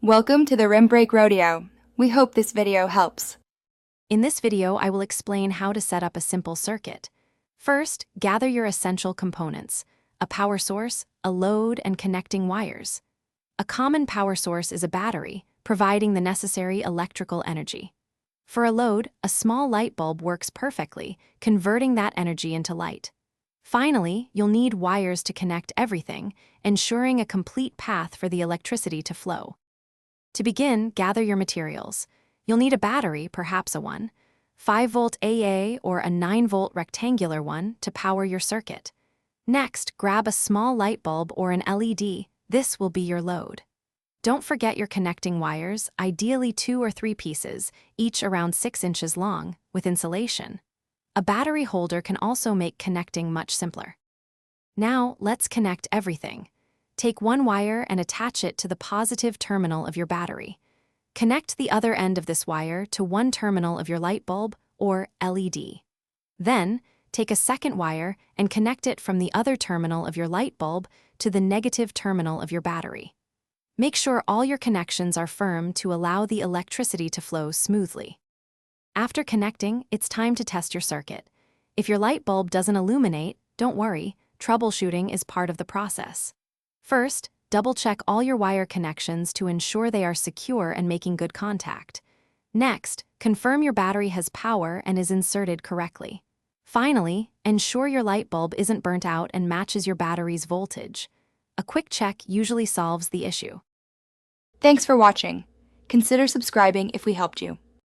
Welcome to the Rim Break Rodeo. We hope this video helps. In this video, I will explain how to set up a simple circuit. First, gather your essential components: a power source, a load, and connecting wires. A common power source is a battery, providing the necessary electrical energy. For a load, a small light bulb works perfectly, converting that energy into light. Finally, you'll need wires to connect everything, ensuring a complete path for the electricity to flow. To begin, gather your materials. You'll need a battery, perhaps a 5-volt AA or a 9-volt rectangular one to power your circuit. Next, grab a small light bulb or an LED. This will be your load. Don't forget your connecting wires, ideally 2 or 3 pieces, each around 6 inches long, with insulation. A battery holder can also make connecting much simpler. Now, let's connect everything. Take one wire and attach it to the positive terminal of your battery. Connect the other end of this wire to one terminal of your light bulb or LED. Then, take a second wire and connect it from the other terminal of your light bulb to the negative terminal of your battery. Make sure all your connections are firm to allow the electricity to flow smoothly. After connecting, it's time to test your circuit. If your light bulb doesn't illuminate, don't worry, troubleshooting is part of the process. First, double-check all your wire connections to ensure they are secure and making good contact. Next, confirm your battery has power and is inserted correctly. Finally, ensure your light bulb isn't burnt out and matches your battery's voltage. A quick check usually solves the issue. Thanks for watching. Consider subscribing if we helped you.